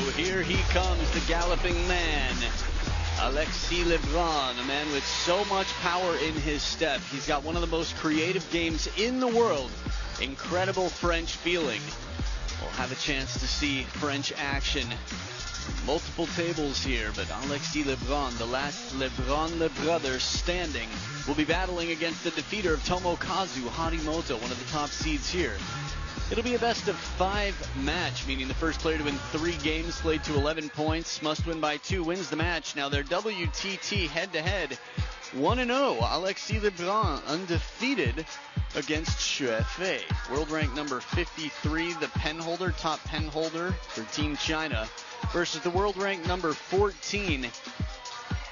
here he comes, the galloping man. Alexis Lebrun, a man with so much power in his step. He's got one of the most creative games in the world. Incredible French feeling. We'll have a chance to see French action. Multiple tables here, but Alexis Lebrun, the last Lebrun brothers standing, will be battling against the defeater of Tomokazu Harimoto, one of the top seeds here. It'll be a best of 5 match, meaning the first player to win 3 games, played to 11 points, must win by 2, wins the match. Now their WTT head-to-head, 1-0. Alexis Lebrun undefeated against XUEFEI. World rank number 53, the pen holder, top pen holder for Team China, versus the world rank number 14.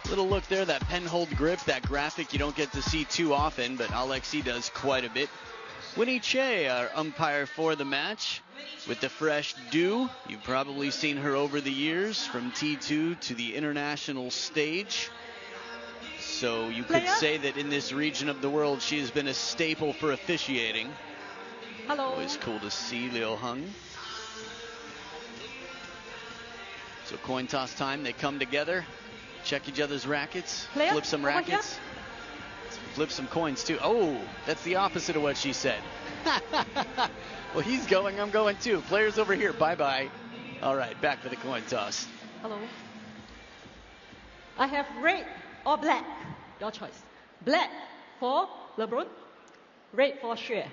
Little look there, that pen hold grip, that graphic you don't get to see too often, but Alexis does quite a bit. Winnie Che, our umpire for the match, with the fresh dew. You've probably seen her over the years, from T2 to the international stage. So you could say that in this region of the world, she has been a staple for officiating. Hello. Always cool to see Liu Heng. So coin toss time, they come together, check each other's rackets, flip some rackets. Flip some coins too. Oh, that's the opposite of what she said. Well, he's going, I'm going too. Players over here, bye-bye. All right, back for the coin toss. Hello. I have red or black. Your choice. Black for LeBrun, red for Xue.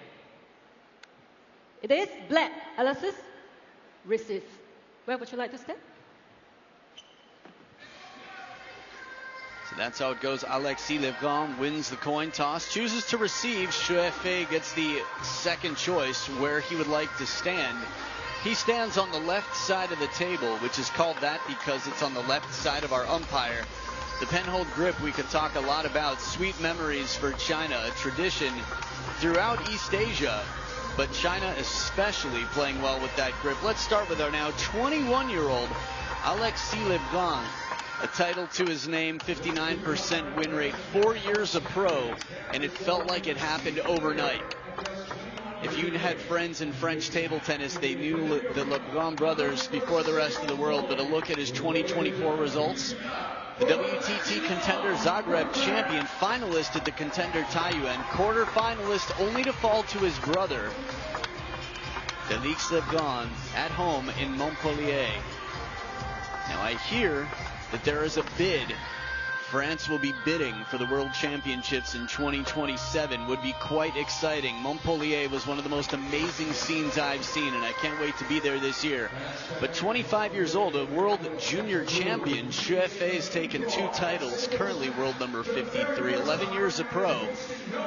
It is black. Alexis, receive. Where would you like to stand? So that's how it goes. Alexis Lebrun wins the coin toss, chooses to receive. XUEFEI gets the second choice where he would like to stand. He stands on the left side of the table, which is called that because it's on the left side of our umpire. The penhold grip we could talk a lot about. Sweet memories for China, a tradition throughout East Asia, but China especially playing well with that grip. Let's start with our now 21-year-old Alexis Lebrun. A title to his name, 59% win rate, 4 years a pro, and it felt like it happened overnight. If you had friends in French table tennis, they knew the Lebrun brothers before the rest of the world, but a look at his 2024 results. The WTT Contender Zagreb champion, finalist at the Contender Taiyuan, quarter finalist only to fall to his brother, Alexis Lebrun, at home in Montpellier. Now I hear that there is a bid. France will be bidding for the World Championships in 2027. Would be quite exciting. Montpellier was one of the most amazing scenes I've seen, and I can't wait to be there this year. But 25 years old, a world junior champion. XUEFEI has taken 2 titles, currently world number 53, 11 years a pro.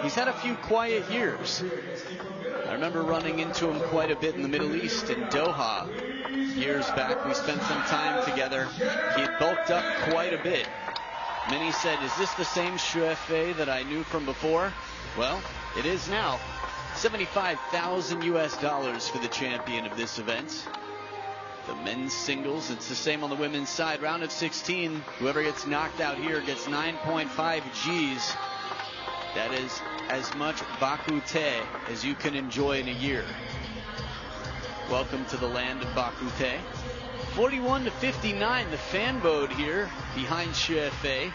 He's had a few quiet years. I remember running into him quite a bit in the Middle East, in Doha. Years back, we spent some time together. He had bulked up quite a bit. Many said, is this the same XUEFEI that I knew from before? Well, it is now. $75,000 US for the champion of this event. The men's singles, it's the same on the women's side. Round of 16, whoever gets knocked out here gets 9.5 Gs. That is as much bakute as you can enjoy in a year. Welcome to the land of bakute. 41-59, the fan vote here behind XUEFEI.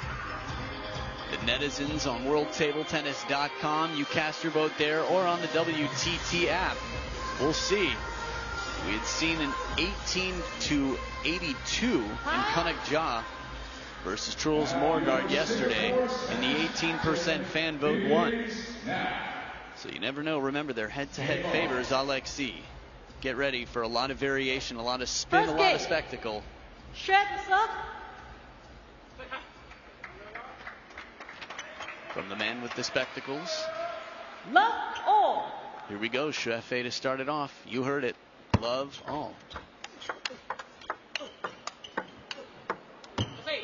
The netizens on worldtabletennis.com. You cast your vote there or on the WTT app. We'll see. We had seen an 18-82 in Kunak Ja versus Truls Morgard yesterday, and the 18% fan vote won. So you never know. Remember, their head-to-head favors Alexis. Get ready for a lot of variation, a lot of spin, a lot of spectacle. From the man with the spectacles. Love all. Here we go, XUEFEI to start it off. You heard it. Love all.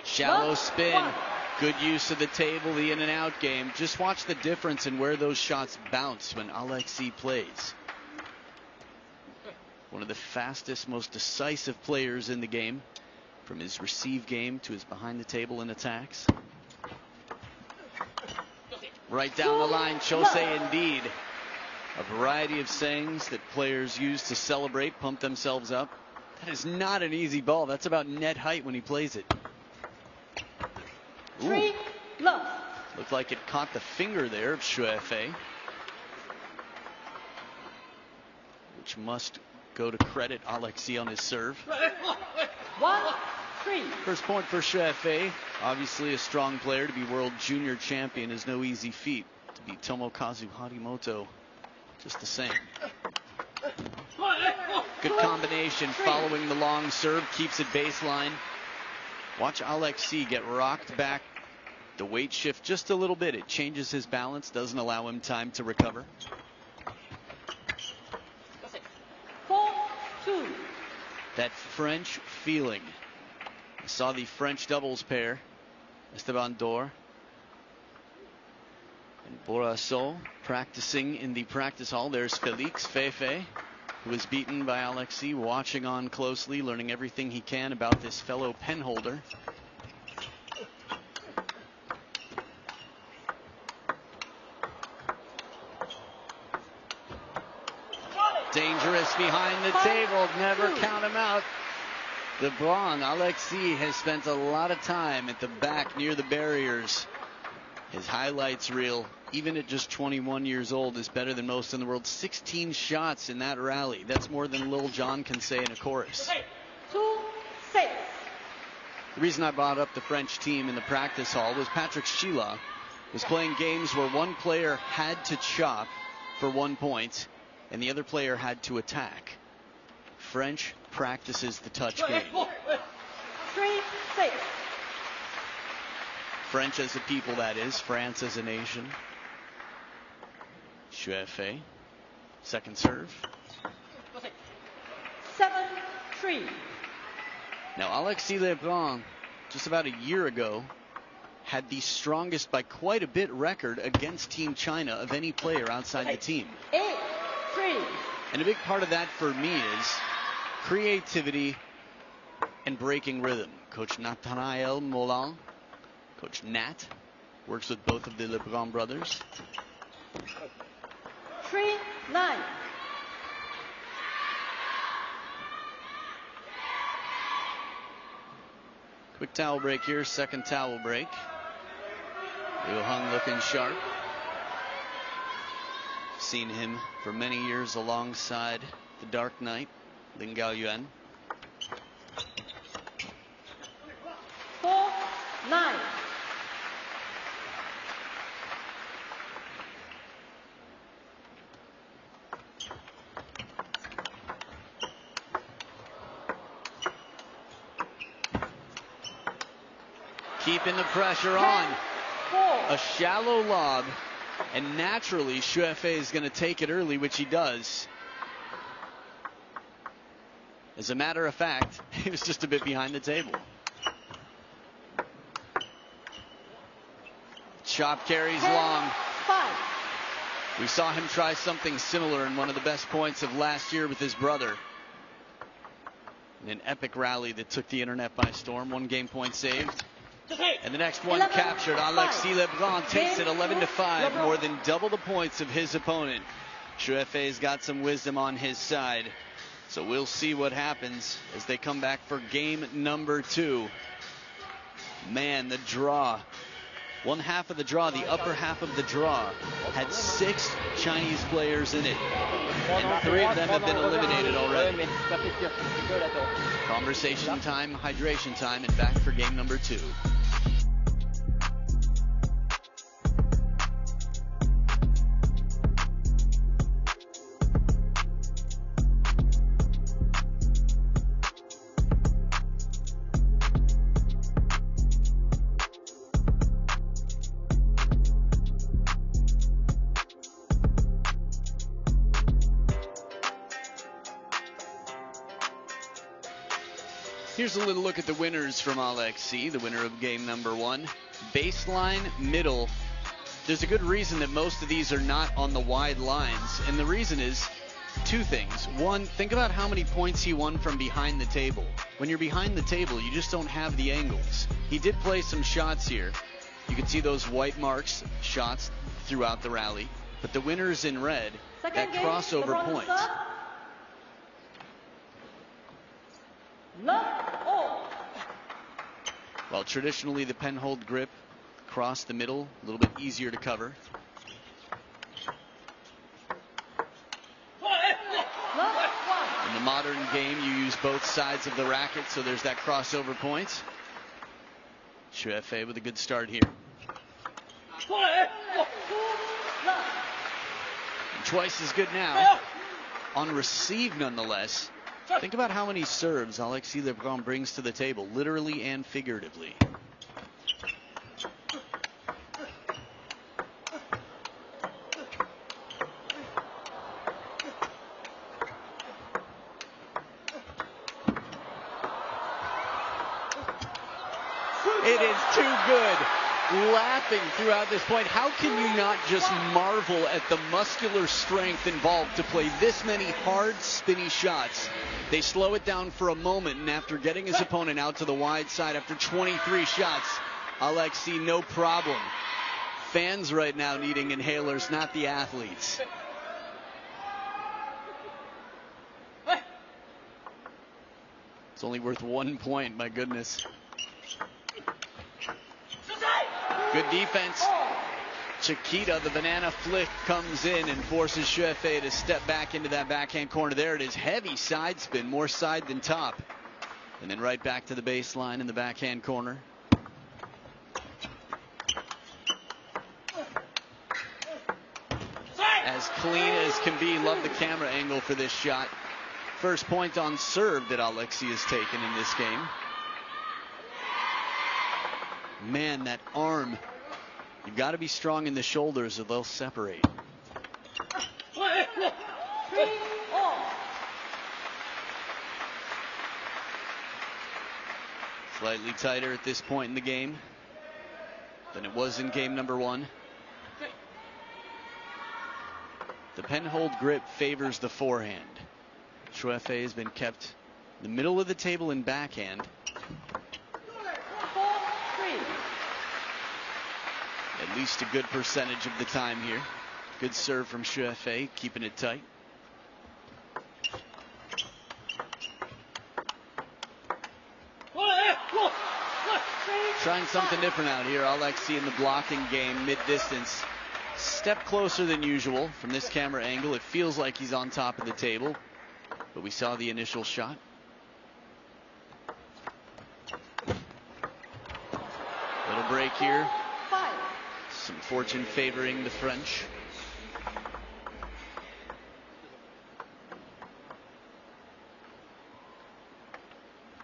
Shallow spin. Good use of the table, the in and out game. Just watch the difference in where those shots bounce when Alexis plays. One of the fastest, most decisive players in the game, from his receive game to his behind the table and attacks. Right down the line, Chosei indeed. A variety of sayings that players use to celebrate, pump themselves up. That is not an easy ball. That's about net height when he plays it. Ooh. 3 love. Looked like it caught the finger there of XUEFEI, which must go to credit Alexis on his serve. 1-3. First point for XUEFEI. Obviously a strong player. To be world junior champion is no easy feat. To beat Tomokazu Harimoto, just the same. Good combination following the long serve. Keeps it baseline. Watch Alexis get rocked back. The weight shift just a little bit. It changes his balance. Doesn't allow him time to recover. 4-2. That French feeling. I saw the French doubles pair. Esteban Dor and Bourassa practicing in the practice hall. There's Felix Feifei, who was beaten by Alexis, watching on closely, learning everything he can about this fellow penholder. Dangerous behind the table. Never count him out. LeBron, Alexis has spent a lot of time at the back near the barriers. His highlights reel, even at just 21 years old, is better than most in the world. 16 shots in that rally. That's more than Lil Jon can say in a chorus. 2-6. The reason I brought up the French team in the practice hall was Patrick Sheila was playing games where one player had to chop for 1 point and the other player had to attack. French practices the touch game. 3-6. French as a people, that is. France as a nation. XUEFEI. Second serve. 7-3. Now, Alexis Lebrun, just about a year ago, had the strongest by quite a bit record against Team China of any player outside the team. 8-3. And a big part of that for me is creativity and breaking rhythm. Coach Nathanael Molan, Coach Nat, works with both of the Lebrun brothers. 3-9. Quick towel break here, second towel break. Liu Hung looking sharp. Seen him for many years alongside the Dark Knight, Lin Gaoyuan. 4-9. Keeping the pressure on. A shallow lob, and naturally XUEFEI is going to take it early, which he does. As a matter of fact, he was just a bit behind the table. Chop carries long. 5. We saw him try something similar in one of the best points of last year with his brother. In an epic rally that took the internet by storm. 1 game point saved. And the next one captured. Alexis Lebrun takes it 11-5, more than double the points of his opponent. XUEFEI's got some wisdom on his side. So we'll see what happens as they come back for game number 2. Man, the draw. One half of the draw, the upper half of the draw, had 6 Chinese players in it. And 3 of them have been eliminated already. Conversation time, hydration time, and back for game number 2. Here's a little look at the winners from Alexis, the winner of game number 1. Baseline, middle. There's a good reason that most of these are not on the wide lines, and the reason is 2 things. 1, think about how many points he won from behind the table. When you're behind the table, you just don't have the angles. He did play some shots here. You can see those white marks, shots throughout the rally. But the winners in red, that crossover point. Love all. Well, traditionally the pen-hold grip across the middle, a little bit easier to cover. In the modern game, you use both sides of the racket, so there's that crossover point. XUEFEI with a good start here. And twice as good now. On receive, nonetheless. Think about how many serves Alexis Lebrun brings to the table, literally and figuratively. It is too good. Laughing throughout this point. How can you not just marvel at the muscular strength involved to play this many hard, spinny shots? They slow it down for a moment, and after getting his opponent out to the wide side after 23 shots, Alexis, no problem. Fans right now needing inhalers, not the athletes. It's only worth 1 point, my goodness. Good defense. Chiquita, the banana flick, comes in and forces XUEFEI to step back into that backhand corner. There it is. Heavy side spin, more side than top. And then right back to the baseline in the backhand corner. As clean as can be. Love the camera angle for this shot. First point on serve that Alexis has taken in this game. Man, that arm. You've got to be strong in the shoulders or they'll separate. Slightly tighter at this point in the game than it was in game number one. The pen-hold grip favors the forehand. XUEFEI has been kept in the middle of the table in backhand. At least a good percentage of the time here. Good serve from XUEFEI, keeping it tight. Trying something different out here. Alexis in the blocking game, mid-distance. Step closer than usual from this camera angle. It feels like he's on top of the table, but we saw the initial shot. Little break here. Some fortune favoring the French.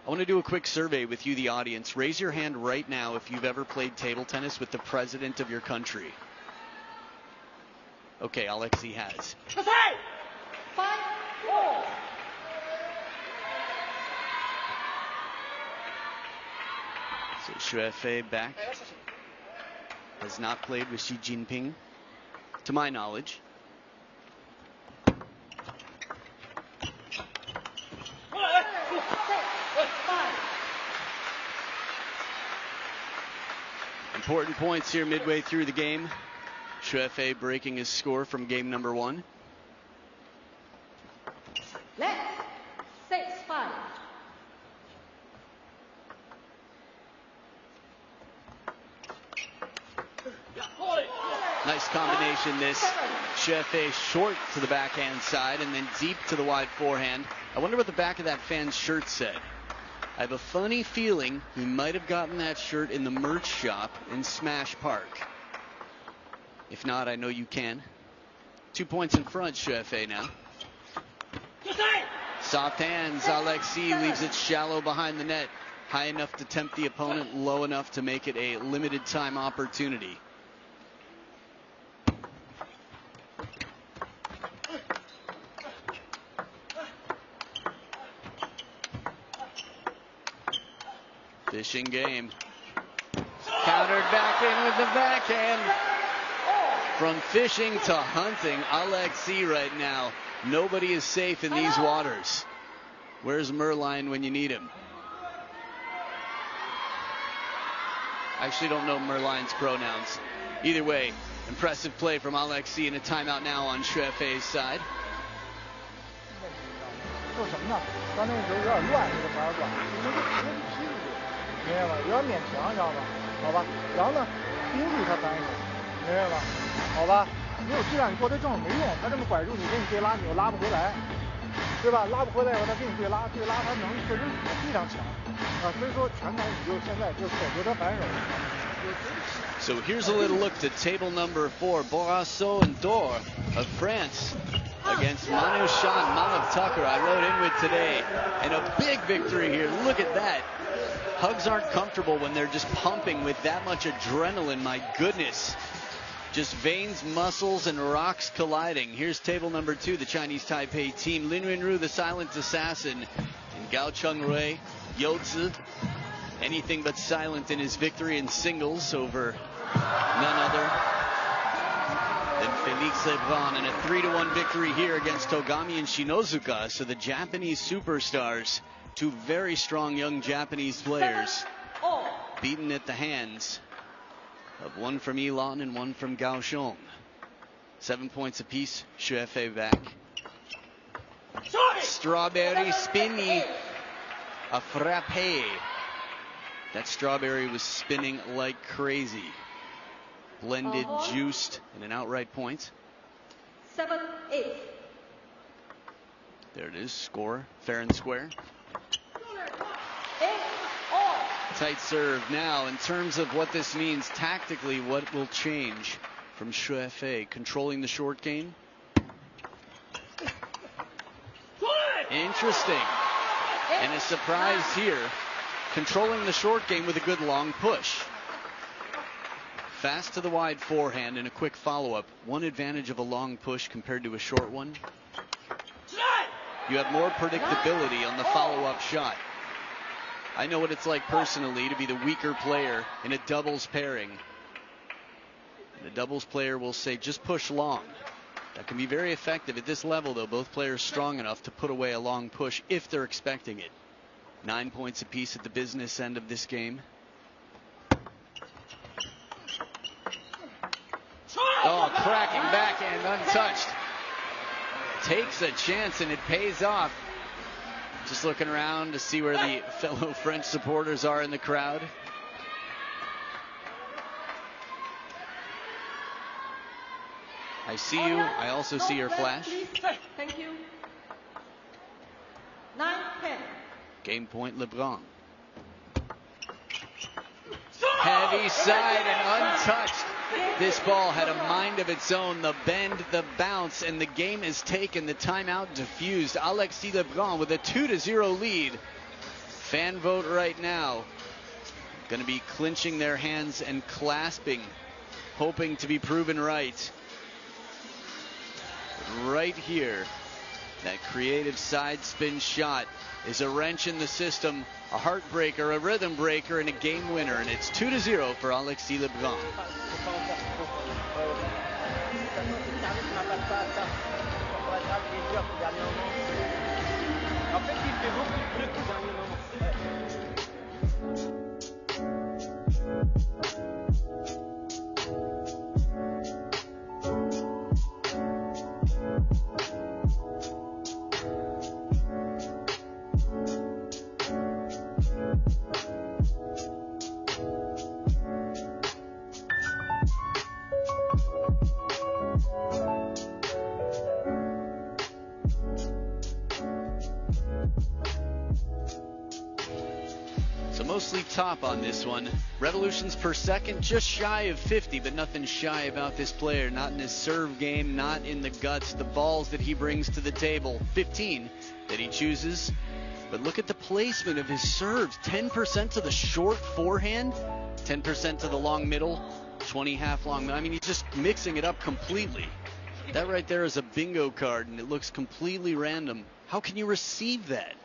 I want to do a quick survey with you, the audience. Raise your hand right now if you've ever played table tennis with the president of your country. Okay, Alexis has. So XUEFEI back. Has not played with Xi Jinping, to my knowledge. Important points here midway through the game. XUEFEI breaking his score from game number one. Let's 6-5. Nice combination this. XUEFEI short to the backhand side and then deep to the wide forehand. I wonder what the back of that fan's shirt said. I have a funny feeling he might have gotten that shirt in the merch shop in Smash Park. If not, I know you can. 2 points in front, XUEFEI now. Soft hands. Alexis leaves it shallow behind the net. High enough to tempt the opponent, low enough to make it a limited time opportunity. Fishing game. Countered back in with the backhand. From fishing to hunting, Alexis right now. Nobody is safe in these waters. Where's Merline when you need him? I actually don't know Merline's pronouns. Either way, impressive play from Alexis and a timeout now on XUEFEI's side. 说什么呢？刚那个时候有点乱，这个反而短，你们就直接去踢出去，明白吗？有点勉强，知道吧？好吧，然后呢，盯住他反手，明白吗？好吧，你有质量，你过对正手没用，他这么拐住你，给你对拉，你又拉不回来，对吧？拉不回来以后，他给你对拉，他能力确实非常强啊，所以说全场你就现在就守着他反手。So here's a little look to table number 4, Bourassault and Dor of France against Manu Shan Malav Tucker. I rode in with today, and a big victory here. Look at that. Hugs aren't comfortable when they're just pumping with that much adrenaline. My goodness. Just veins, muscles, and rocks colliding. Here's table number 2, the Chinese Taipei team. Lin Wenru, the silent assassin, and Gao Chengwei, Youzi, anything but silent in his victory in singles over none other than Felix Lebrun, and a 3-1 victory here against Togami and Shinozuka. So the Japanese superstars, two very strong young Japanese players, beaten at the hands of one from Elon and one from Kaohsiung. 7 points apiece. XUEFEI back. Strawberry spinny, a frappe. That strawberry was spinning like crazy. Blended, juiced, and an outright point. 7-8. There it is. Score fair and square. 8-all. Tight serve. Now, in terms of what this means tactically, what will change from XUEFEI? Controlling the short game. Interesting. And a surprise here. Controlling the short game with a good long push. Fast to the wide forehand and a quick follow-up. One advantage of a long push compared to a short one: you have more predictability on the follow-up shot. I know what it's like personally to be the weaker player in a doubles pairing. The doubles player will say, just push long. That can be very effective. At this level, though, both players strong enough to put away a long push if they're expecting it. 9 points apiece at the business end of this game. Oh, cracking backhand, untouched. Takes a chance and it pays off. Just looking around to see where the fellow French supporters are in the crowd. I see you. I also see your flash. Thank you. 9-10. Game point, LeBron. Heavy side and untouched. This ball had a mind of its own. The bend, the bounce, and the game is taken. The timeout diffused. Alexis Lebrun with a 2-0 lead. Fan vote right now. Going to be clinching their hands and clasping, hoping to be proven right. Right here, that creative side spin shot is a wrench in the system, a heartbreaker, a rhythm breaker, and a game winner. And it's 2-0 for Alexis Lebrun. Mostly top on this one. Revolutions per second, just shy of 50, but nothing shy about this player. Not in his serve game, not in the guts, the balls that he brings to the table. 15 that he chooses. But look at the placement of his serves. 10% to the short forehand, 10% to the long middle, 20 half long. I mean, he's just mixing it up completely. That right there is a bingo card, and it looks completely random. How can you receive that?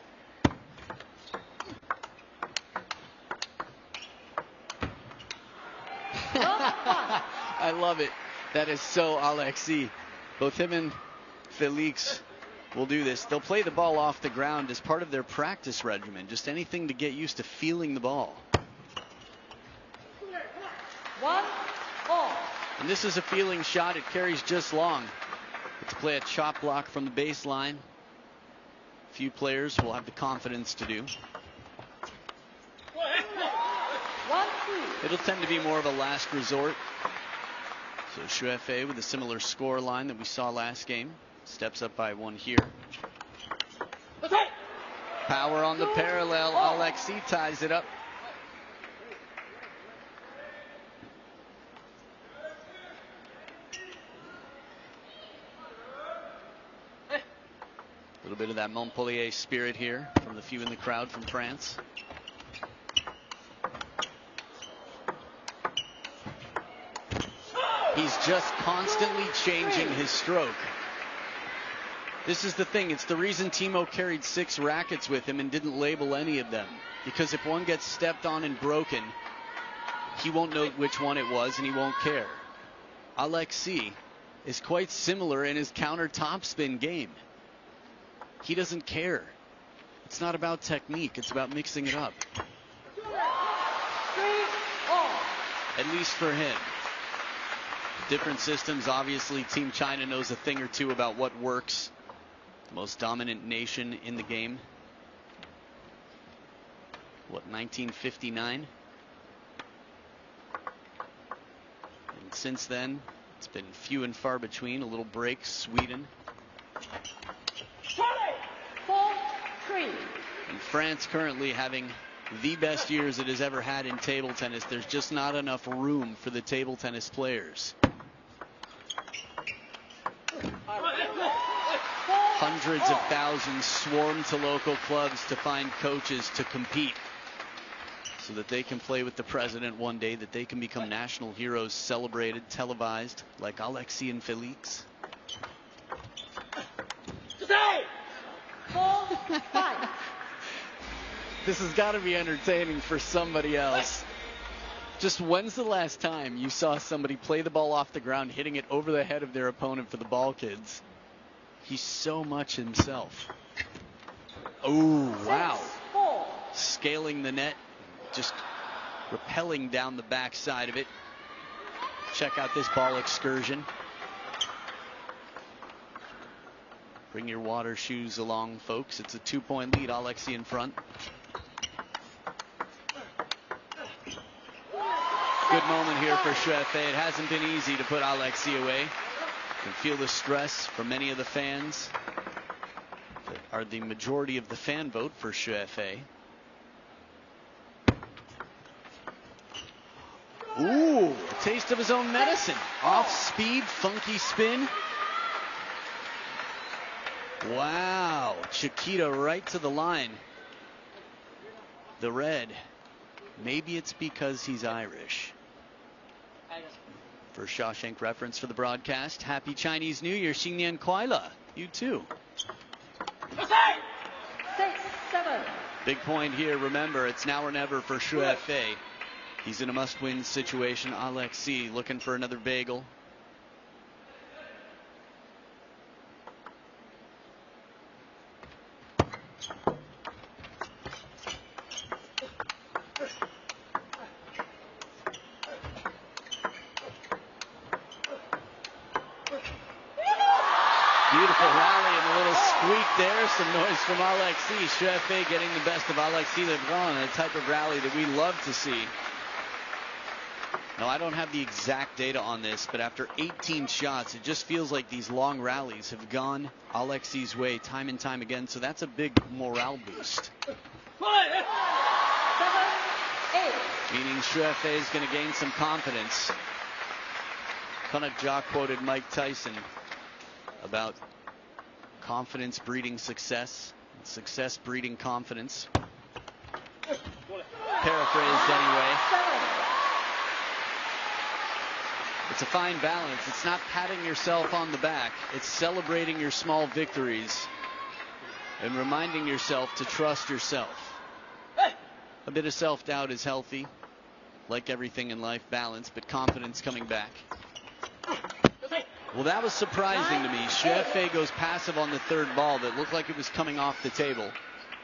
I love it. That is so Alexis. Both him and Felix will do this. They'll play the ball off the ground as part of their practice regimen. Just anything to get used to feeling the ball. 1-all. And this is a feeling shot. It carries just long. Get to play a chop block from the baseline. few players will have the confidence to do. 1-2. It'll tend to be more of a last resort. So XUEFEI, with a similar score line that we saw last game, steps up by 1 here. Power on the parallel. Alexis ties it up. A little bit of that Montpellier spirit here from the few in the crowd from France. He's just constantly changing his stroke. This is the thing. It's the reason Timo carried 6 rackets with him and didn't label any of them. Because if one gets stepped on and broken, he won't know which one it was and he won't care. Alexis is quite similar in his counter topspin game. He doesn't care. It's not about technique. It's about mixing it up. 3-all. At least for him. Different systems. Obviously, Team China knows a thing or two about what works. The most dominant nation in the game. What, 1959? And since then, it's been few and far between. A little break, Sweden. 4-3. And France currently having the best years it has ever had in table tennis. There's just not enough room for the table tennis players. Hundreds of thousands swarm to local clubs to find coaches to compete so that they can play with the president one day, that they can become national heroes, celebrated, televised, like Alexis and Felix. 4-5. This has got to be entertaining for somebody else. Just when's the last time you saw somebody play the ball off the ground, hitting it over the head of their opponent for the ball kids? He's so much himself. Oh, wow. 6-4. Scaling the net, just rappelling down the backside of it. Check out this ball excursion. Bring your water shoes along, folks. It's a 2-point lead. Alexis in front. Good moment here for XUEFEI. It hasn't been easy to put Alexis away. You can feel the stress from many of the fans that are the majority of the fan vote for XUEFEI. Ooh, a taste of his own medicine. Off speed, funky spin. Wow, Chiquita right to the line. The red. Maybe it's because he's Irish. For Shawshank reference for the broadcast, Happy Chinese New Year, Xing Nian Kuai Le. You too. 6-7. Big point here. Remember, it's now or never for XUEFEI. He's in a must-win situation. Alexis looking for another bagel. Beautiful rally and a little squeak there. Some noise from Alexis. XUEFEI getting the best of Alexis Lebrun, a type of rally that we love to see. Now, I don't have the exact data on this, but after 18 shots, it just feels like these long rallies have gone Alexis' way time and time again. So that's a big morale boost. 7-8. Meaning XUEFEI is going to gain some confidence. Kunak Ja quoted Mike Tyson about confidence breeding success, success breeding confidence. Paraphrased anyway. It's a fine balance. It's not patting yourself on the back. It's celebrating your small victories and reminding yourself to trust yourself. A bit of self-doubt is healthy, like everything in life, balance, but confidence coming back. Well, that was surprising to me. XUEFEI goes passive on the third ball that looked like it was coming off the table.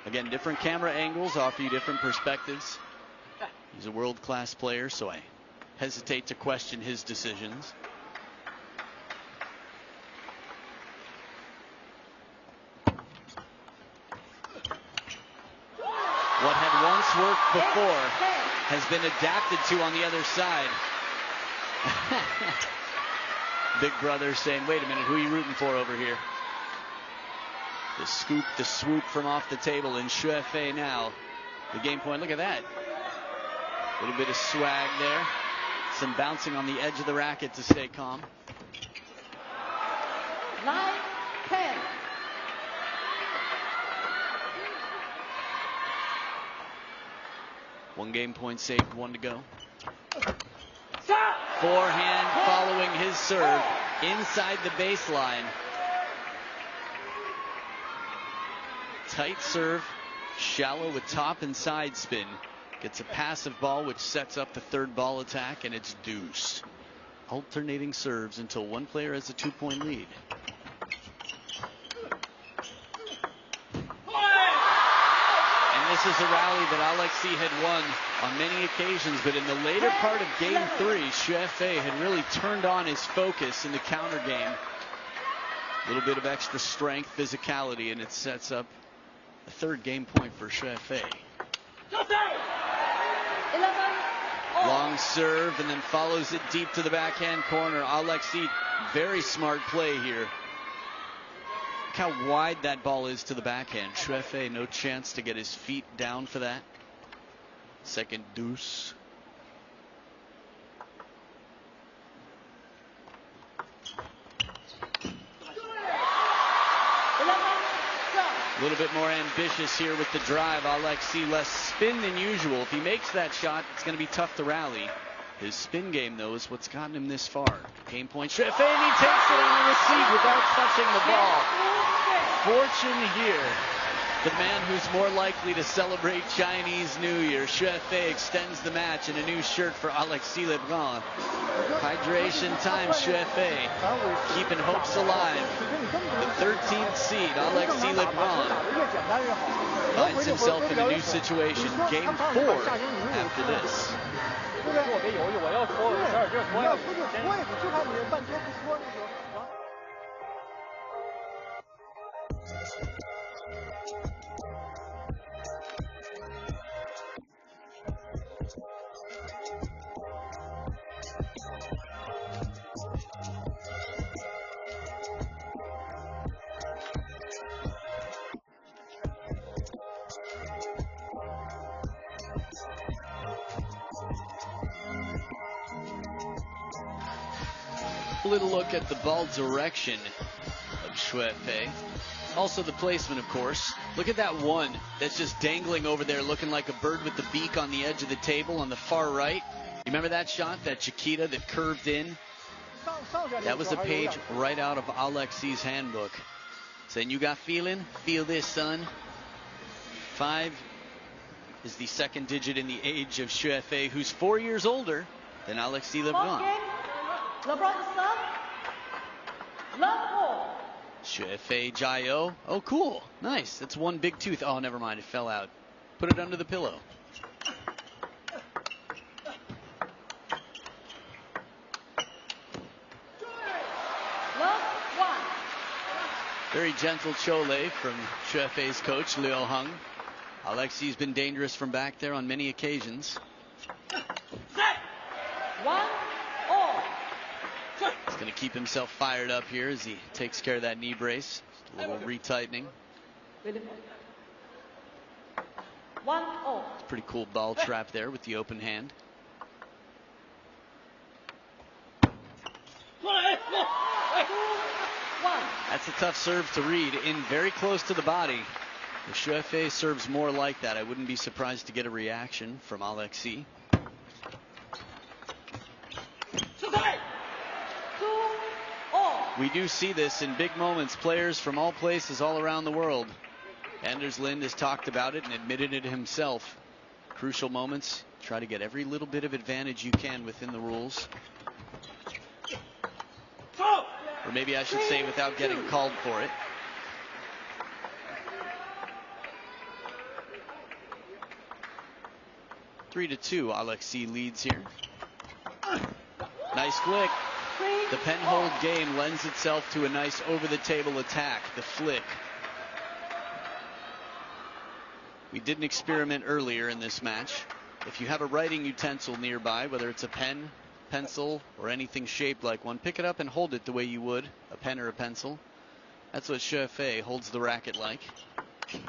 Again, different camera angles offer you different perspectives. He's a world-class player, so I hesitate to question his decisions. What had once worked before has been adapted to on the other side. Big brother saying, wait a minute, who are you rooting for over here? The scoop, the swoop from off the table, and XUEFEI now. The game point, look at that. A little bit of swag there. Some bouncing on the edge of the racket to stay calm. 9-10. One game point saved, one to go. Forehand following his serve inside the baseline. Tight serve, shallow with top and side spin. Gets a passive ball which sets up the third ball attack, and it's deuce. Alternating serves until one player has a 2-point lead. This is a rally that Alexis had won on many occasions, but in the later part of game 3, XUEFEI had really turned on his focus in the counter game. A little bit of extra strength, physicality, and it sets up a third game point for XUEFEI. Long serve and then follows it deep to the backhand corner. Alexis, very smart play here. Look how wide that ball is to the backhand. XUEFEI, no chance to get his feet down for that. Second deuce. A little bit more ambitious here with the drive. Alexis less spin than usual. If he makes that shot, it's going to be tough to rally. His spin game, though, is what's gotten him this far. Game point, XUEFEI, and he takes it on the receive without touching the ball. Fortune here. The man who's more likely to celebrate Chinese New Year. XUEFEI extends the match in a new shirt for Alexis Lebrun. Hydration time, XUEFEI keeping hopes alive. The 13th seed, Alexis Lebrun, finds himself in a new situation. Game 4 after this. 特别犹豫，我要说，我12劲说呀，不是说也就看你半桌不说就行。 Little look at the ball direction of XUEFEI. Also the placement, of course. Look at that one that's just dangling over there, looking like a bird with the beak on the edge of the table on the far right. You remember that shot, that Chiquita that curved in? That was a page right out of Alexis' handbook. Saying, you got feeling? Feel this, son. 5 is the second digit in the age of XUEFEI, who's 4 years older than Alexis Lebrun. LeBron serve. Love 4. XUEFEI Jio. Oh, cool. Nice. That's one big tooth. Oh, never mind. It fell out. Put it under the pillow. Love 1. Very gentle chole from XUEFEI's coach, Liu Hung. Alexis been dangerous from back there on many occasions. 1-all. He's going to keep himself fired up here as he takes care of that knee brace. Just a little retightening. 1-all. Pretty cool ball trap there with the open hand. That's a tough serve to read. In very close to the body. If XUEFEI serves more like that, I wouldn't be surprised to get a reaction from Alexis. We do see this in big moments. Players from all places all around the world. Anders Lind has talked about it and admitted it himself. Crucial moments. Try to get every little bit of advantage you can within the rules. Or maybe I should say without getting called for it. Three to 2, Alexis leads here. Nice flick. The pen-hold game lends itself to a nice over-the-table attack, the flick. We did an experiment earlier in this match. If you have a writing utensil nearby, whether it's a pen, pencil, or anything shaped like one, pick it up and hold it the way you would a pen or a pencil. That's what XUEFEI holds the racket like. 3-4.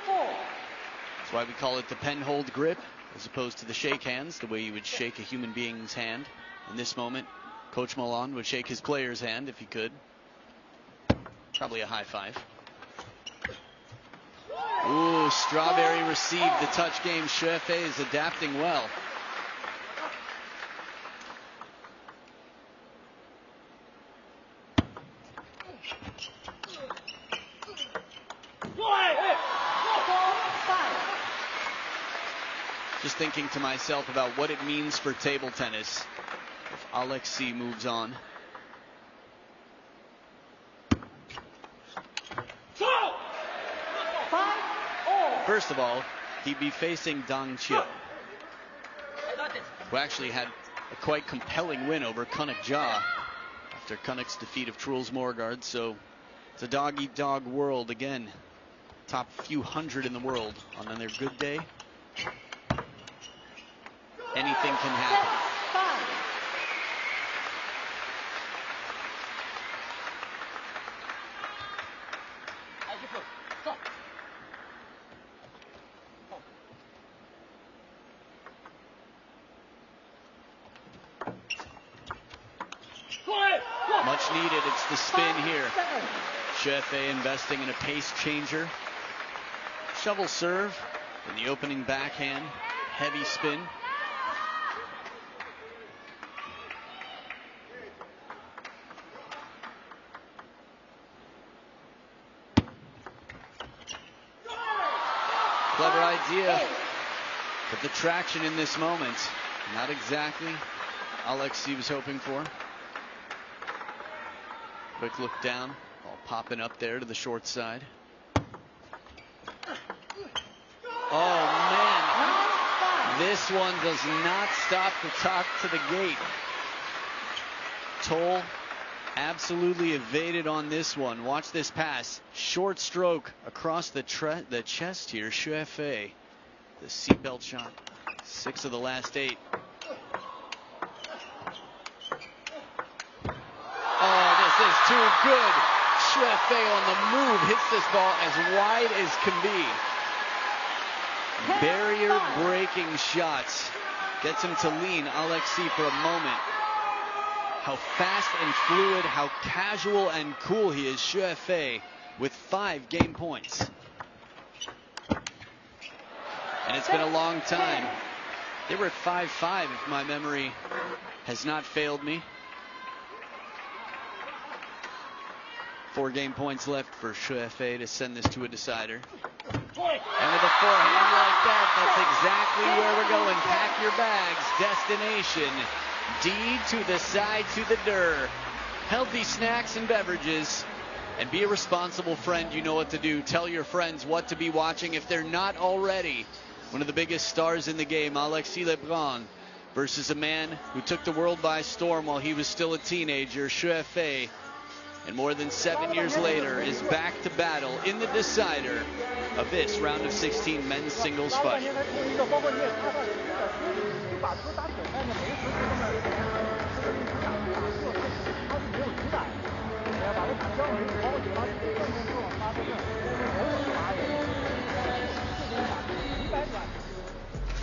That's why we call it the pen hold grip, as opposed to the shake hands, the way you would shake a human being's hand. In this moment, Coach Milan would shake his player's hand if he could. Probably a high five. Ooh, Strawberry received the touch game. XUEFEI is adapting well. Just thinking to myself about what it means for table tennis if Alexis moves on. First of all, he'd be facing Dang Chiu, who actually had a quite compelling win over Kunuk Ja after Kunuk's defeat of Truls Morgard. So it's a dog-eat-dog world again. Top few hundred in the world on their good day. Anything can happen. Much needed. It's the spin here. XUEFEI investing in a pace changer. Shovel serve in the opening backhand. Heavy spin. Clever idea, but the traction in this moment, not exactly Alexis was hoping for. Quick look down, all popping up there to the short side. Oh man, this one does not stop the talk to the gate. Toll absolutely evaded on this one. Watch this pass. Short stroke across the chest here. XUEFEI, the seatbelt shot. 6 of the last 8. Oh, this is too good. XUEFEI on the move hits this ball as wide as can be. Barrier breaking shots. Gets him to lean Alexis for a moment. How fast and fluid, how casual and cool he is, XUEFEI, with 5 game points. And it's been a long time. They were at 5-5 if my memory has not failed me. 4 game points left for XUEFEI to send this to a decider. And with a forehand like that, that's exactly where we're going. Pack your bags, destination. D to the side to the dir. Healthy snacks and beverages. And be a responsible friend. You know what to do. Tell your friends what to be watching if they're not already. One of the biggest stars in the game, Alexis Lebrun, versus a man who took the world by storm while he was still a teenager, XUEFEI. And more than 7 years later is back to battle in the decider of this round of 16 men's singles fight.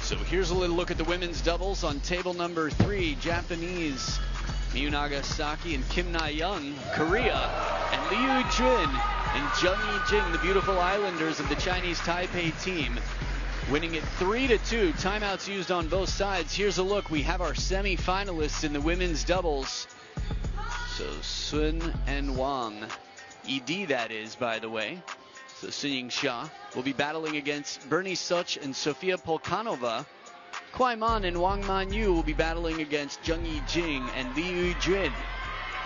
So here's a little look at the women's doubles on table number 3. Japanese Miyu Nagasaki and Kim Na-young, Korea, and Liu Jun and Jung Yi-jing, the beautiful islanders of the Chinese Taipei team, winning it 3-2. Timeouts used on both sides. Here's a look. We have our semi-finalists in the women's doubles. So Sun and Wang, ED that is, by the way. So Sun Ying-xia will be battling against Bernie Such and Sofia Polkanova. Kwai Man and Wang Man-yu will be battling against Jung Yi-jing and Liu Jun.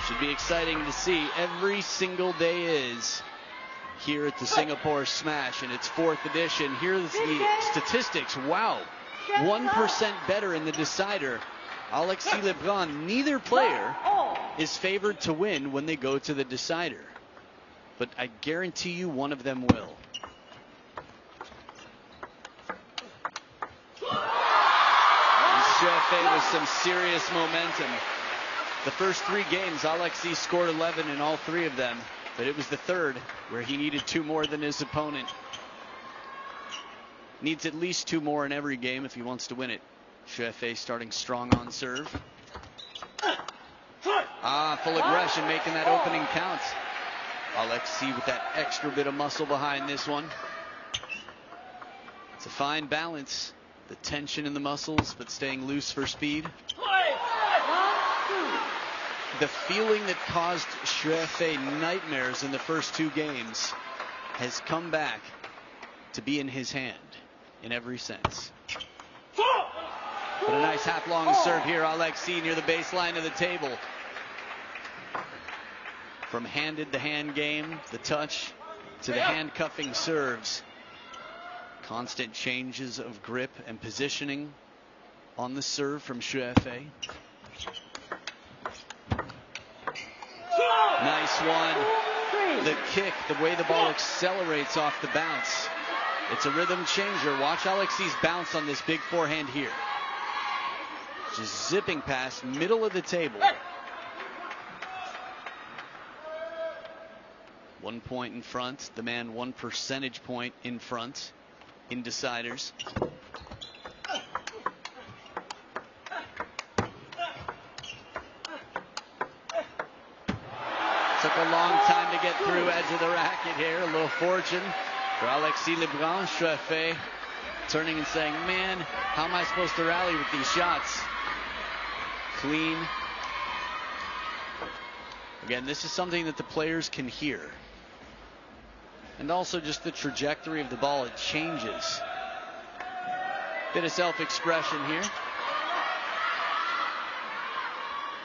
Should be exciting to see. Every single day is here at the Singapore Smash in its 4th edition. Here's the statistics. Wow. 1% better in the decider. Alexis Lebrun, neither player is favored to win when they go to the decider. But I guarantee you one of them will. some serious momentum. The first 3 games, Alexis scored 11 in all 3 of them, but it was the third where he needed 2 more than his opponent. Needs at least 2 more in every game if he wants to win it. XUEFEI starting strong on serve. Full aggression, making that opening count. Alexis with that extra bit of muscle behind this one. It's a fine balance. The tension in the muscles, but staying loose for speed. The feeling that caused XUEFEI nightmares in the first 2 games has come back to be in his hand in every sense. But a nice half-long serve here, Alexis near the baseline of the table. From handed-to-hand game, the touch, to the handcuffing serves. Constant changes of grip and positioning on the serve from XUEFEI. Nice one. The kick, the way the ball accelerates off the bounce. It's a rhythm changer. Watch Alexis bounce on this big forehand here. Just zipping past, middle of the table. 1 point in front. The man 1 percentage point in front in deciders. Took a long time to get through edge of the racket here. A little fortune for Alexis Lebrun. XUEFEI turning and saying, man, how am I supposed to rally with these shots? Clean. Again, this is something that the players can hear. And also just the trajectory of the ball, it changes. Bit of self-expression here.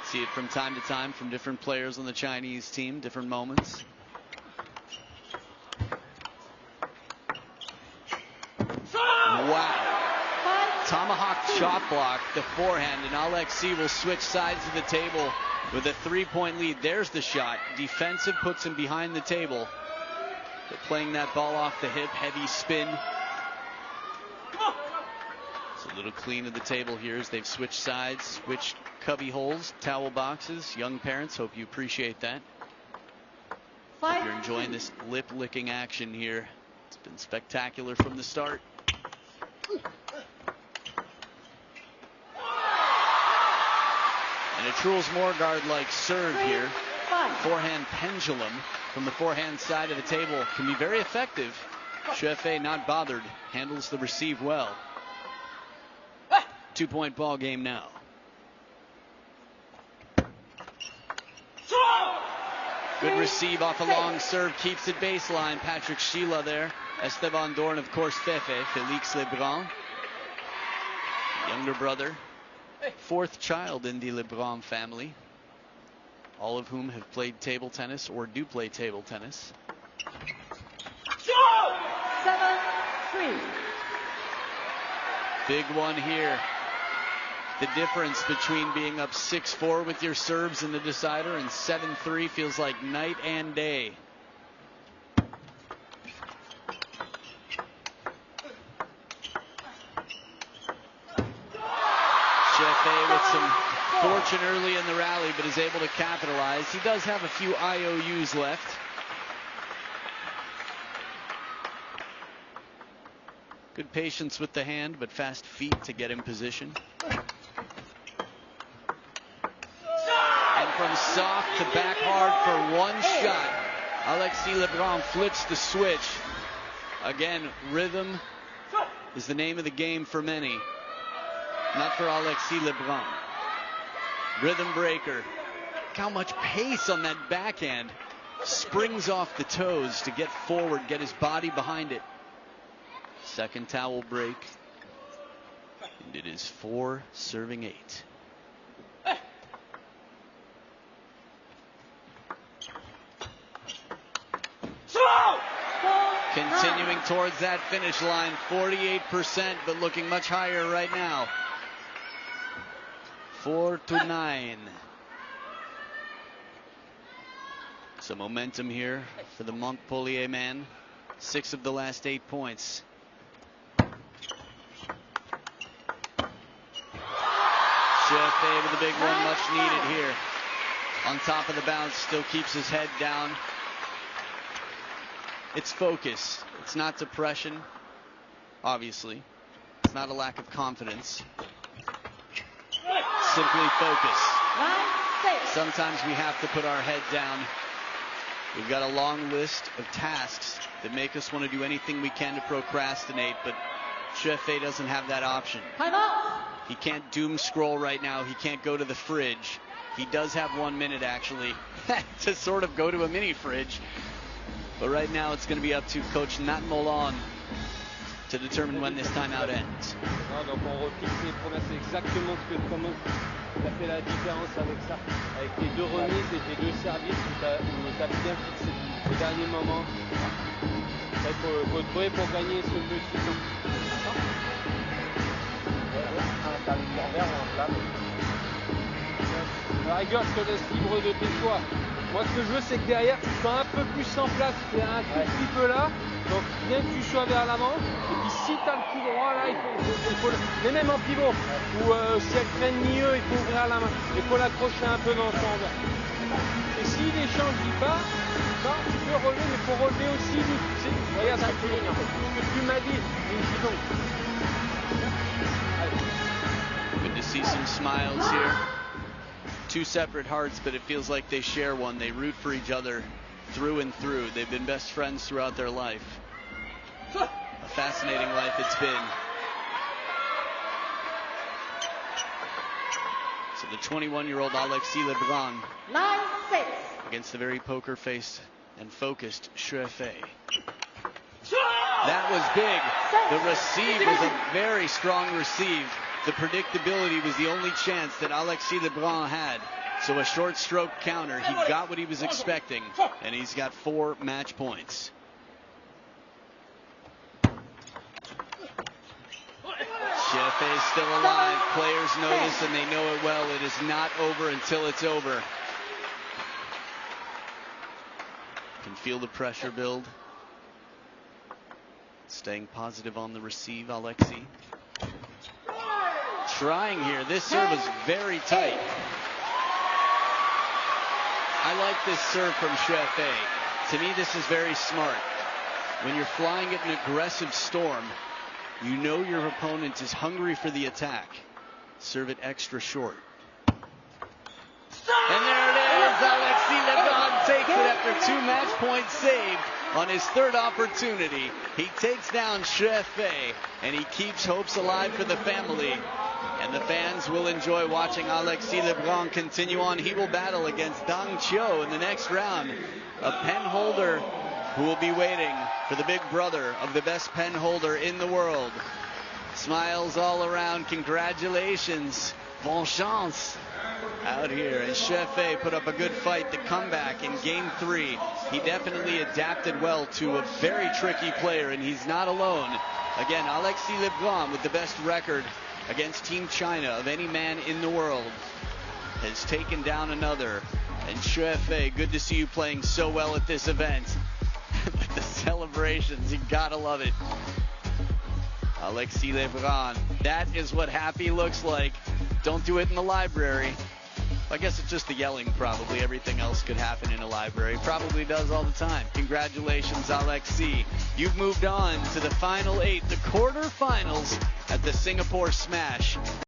See it from time to time from different players on the Chinese team, different moments. Wow. Tomahawk chop block, the forehand, and Alexis will switch sides of the table with a 3-point lead. There's the shot. Defensive puts him behind the table. But playing that ball off the hip, heavy spin. It's a little clean of the table here as they've switched sides, switched cubby holes, towel boxes. Young parents, hope you appreciate that. Hope you're enjoying this lip-licking action here. It's been spectacular from the start. And a Truls Morgaard-like serve here. Forehand pendulum from the forehand side of the table can be very effective. XUEFEI not bothered, handles the receive well. 2-point ball game now. Good receive off a long serve, keeps it baseline. Patrick Sheila there. Esteban Dorn, of course, Fefe, Félix Lebrun. Younger brother. 4th child in the Lebrun family. All of whom have played table tennis or do play table tennis. 7-3. Big one here. The difference between being up 6-4 with your serves in the decider and 7-3 feels like night and day. XUEFEI with some fortune early in the rally, but is able to capitalize. He does have a few IOUs left. Good patience with the hand, but fast feet to get in position. And from soft to back hard for one shot. Alexis Lebrun flips the switch. Again, rhythm is the name of the game for many. Not for Alexis Lebrun. Rhythm breaker. Look how much pace on that backhand. Springs off the toes to get forward, get his body behind it. Second towel break. And it is 4 serving 8. Continuing towards that finish line, 48%, but looking much higher right now. 4-9. Some momentum here for the Montpellier man. 6 of the last 8 points. XUEFEI with a big one, much needed here. On top of the bounce, still keeps his head down. It's focus. It's not depression, obviously. It's not a lack of confidence. Simply focus. Sometimes we have to put our head down. We've got a long list of tasks that make us want to do anything we can to procrastinate, but XUEFEI doesn't have that option. He can't doom scroll right now. He can't go to the fridge. He does have 1 minute, actually, to sort of go to a mini fridge. But right now, it's going to be up to Coach Nat Molan to determine when this timeout ends. Donc on repique les premières, c'est exactement ce que comment tu as fait la différence avec ça, avec tes deux remises et tes deux services où tu as bien fixé au dernier moment. Il faut trouver pour gagner ce petit temps. À la rigueur, je te laisse libre de tes choix. Moi, ce que je veux, c'est que derrière, tu sois un peu plus en place. Tu es un tout petit peu là. Donc, bien que tu sois vers l'avant. Et puis, si tu as le coup droit, là, il faut mais même en pivot, ou si elle traîne mieux, il faut ouvrir la main. Il faut l'accrocher un peu dans son envers. Et si l'échange dit pas, tu peux relever, mais il faut relever aussi. Regarde ce que tu m'as dit. Good to see some smiles here. Two separate hearts, but it feels like they share one. They root for each other through and through. They've been best friends throughout their life. A fascinating life it's been. So the 21-year-old Alexis Lebrun against the very poker-faced and focused XUEFEI. That was big. The receive was a very strong receive. The predictability was the only chance that Alexis Lebrun had. So a short stroke counter. He got what he was expecting, and he's got 4 match points. XUEFEI is still alive. Players know this, and they know it well. It is not over until it's over. You can feel the pressure build. Staying positive on the receive, Alexis. Trying here. This serve is very tight. I like this serve from XUEFEI. To me, this is very smart. When you're flying at an aggressive storm, you know your opponent is hungry for the attack. Serve it extra short. And there it is. Alexis Lebrun takes it after 2 match points saved on his 3rd opportunity. He takes down XUEFEI, and he keeps hopes alive for the family. And the fans will enjoy watching Alexis Lebrun continue on. He will battle against Dang Chiu in the next round, a pen holder who will be waiting for the big brother of the best pen holder in the world. Smiles all around. Congratulations. Bon chance out here. And XUEFEI put up a good fight. The comeback in game 3. He definitely adapted well to a very tricky player, and he's not alone. Again, Alexis Lebrun with the best record against Team China of any man in the world has taken down another. And XUEFEI, good to see you playing so well at this event. But the celebrations, you gotta love it. Alexis Lebrun, that is what happy looks like. Don't do it in the library. I guess it's just the yelling, probably. Everything else could happen in a library. Probably does all the time. Congratulations, Alexis. You've moved on to the final 8, the quarterfinals at the Singapore Smash.